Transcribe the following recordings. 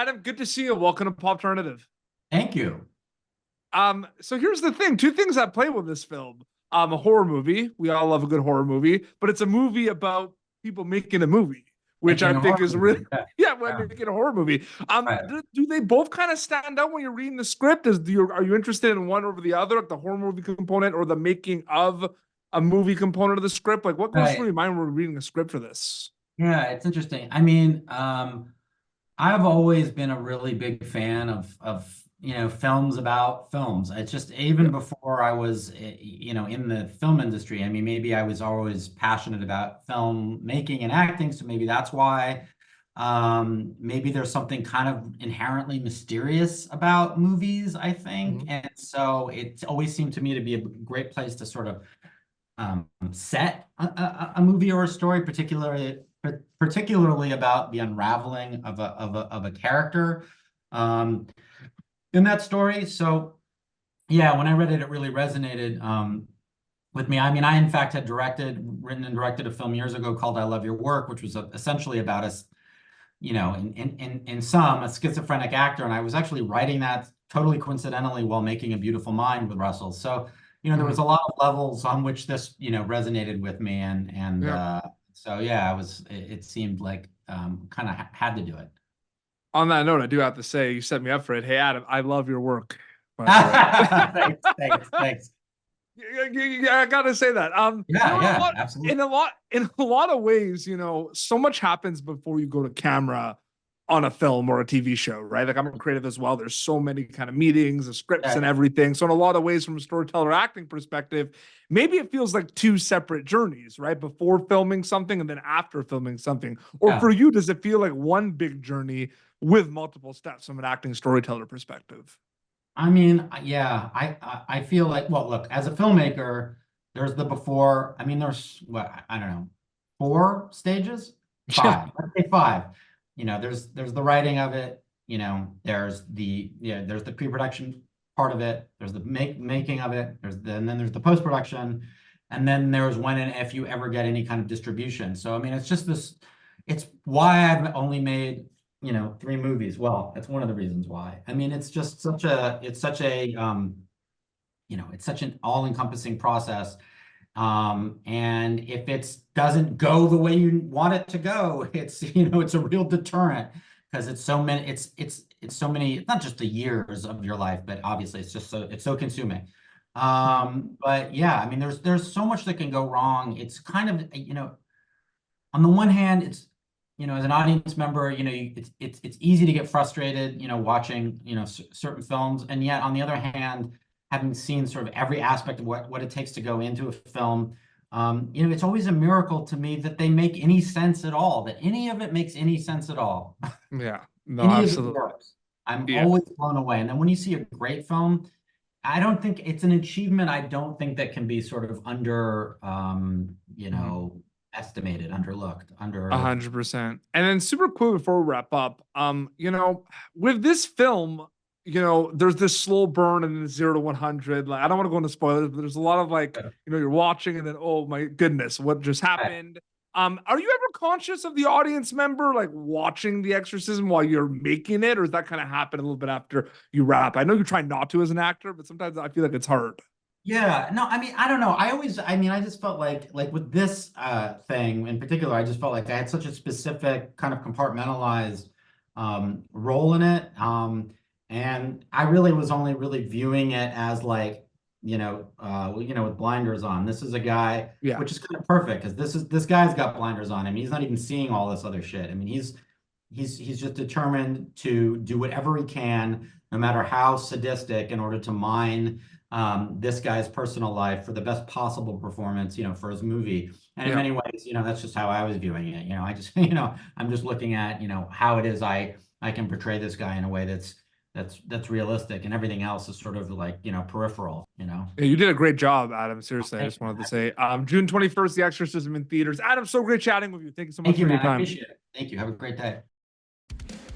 Adam, good to see you. Welcome to Pop Alternative. Thank you. So here's the thing: two things that play with this film. A horror movie. We all love a good horror movie, but it's a movie about people making a movie, which I Making a think horror is really movie. Yeah. yeah, when Yeah. making a horror movie. Right. Do they both kind of stand out when you're reading the script? Are you interested in one over the other, like the horror movie component or the making of a movie component of the script? Like, what goes through Right. your mind when we're reading a script for this? Yeah, it's interesting. I mean, I've always been a really big fan of films about films. It's just even Yeah. before I was in the film industry. I mean, maybe I was always passionate about film making and acting, so maybe that's why. Maybe there's something kind of inherently mysterious about movies, I think. Mhm. And so it always seemed to me to be a great place to sort of set a movie or a story, particularly about the unraveling of a character um, in that story. So yeah, when I read it, it really resonated with me. I mean, I in fact had written and directed a film years ago called "I Love Your Work," which was essentially about us, in some a schizophrenic actor, and I was actually writing that totally coincidentally while making A Beautiful Mind with Russell. So there was Mhm. a lot of levels on which this resonated with me, and Yeah. so yeah, it seemed like kind of had to do it. On that note, I do have to say you set me up for it. Hey, Adam, I love your work, by the way. Thanks. Yeah, I gotta say that. Yeah, yeah, absolutely. In a lot of ways, so much happens before you go to camera on a film or a TV show, right? Like I'm a creative as well. There's so many kind of meetings, the scripts, and Yeah, everything. So in a lot of ways, from a storyteller acting perspective, maybe it feels like two separate journeys, right? Before filming something and then after filming something. Or yeah. for you, does it feel like one big journey with multiple steps from an acting storyteller perspective? I mean, yeah, I feel like, well, look, as a filmmaker, there's the before. I mean, there's what, I don't know, four stages, Yeah. five. Let's say five. There's the writing of it. There's the pre-production part of it. There's the making of it. And then there's the post-production, and then there's when and if you ever get any kind of distribution. So I mean, it's just this. It's why I've only made three movies. Well, that's one of the reasons why. I mean, it's just it's such an all-encompassing process. And if it doesn't go the way you want it to go, it's a real deterrent because it's so many, it's not just the years of your life, but obviously it's so consuming. But yeah, I mean, there's so much that can go wrong. It's kind of, on the one hand, it's as an audience member, it's easy to get frustrated, watching certain films, and yet on the other hand, having seen sort of every aspect of what it takes to go into a film, it's always a miracle to me that they make any sense at all, that any of it makes any sense at all, Yeah. No, any of it absolutely. works. I'm Yeah. always blown away. And then when you see a great film, I don't think it's an achievement. I don't think that can be sort of Mhm. estimated, underlooked, A 100%. And then super cool before we wrap up, with this film, there's this slow burn and then 0 to 100. Like, I don't want to go into spoilers, but there's a lot of like, you're watching and then, oh my goodness, what just happened? Are you ever conscious of the audience member like watching the exorcism while you're making it, or does that kind of happen a little bit after you wrap? I know you try not to as an actor, but sometimes I feel like it's hard. Yeah, no, I mean, I don't know. I mean, I just felt like with this thing in particular, I just felt like I had such a specific kind of compartmentalized role in it. And I really was only really viewing it as like, with blinders on. This is a guy, Yeah. which is kind of perfect because this guy's got blinders on him. He's not even seeing all this other shit. I mean, he's just determined to do whatever he can, no matter how sadistic, in order to mine this guy's personal life for the best possible performance, for his movie. And in Yeah. many ways, that's just how I was viewing it. I just, I'm just looking at, how it is I can portray this guy in a way that's realistic, and everything else is sort of like, peripheral. Yeah, you did a great job, Adam. Seriously, I Thank just you. wanted to say, June 21st, The Exorcism in theaters. Adam, so great chatting with you. Thank you so much Thank you, for your man. I time. appreciate it. Thank you. Have a great day.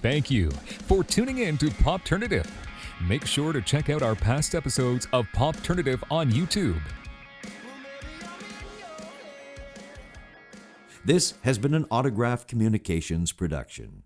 Thank you for tuning in to Popternative. Make sure to check out our past episodes of Popternative on YouTube. This has been an Autograph Communications production.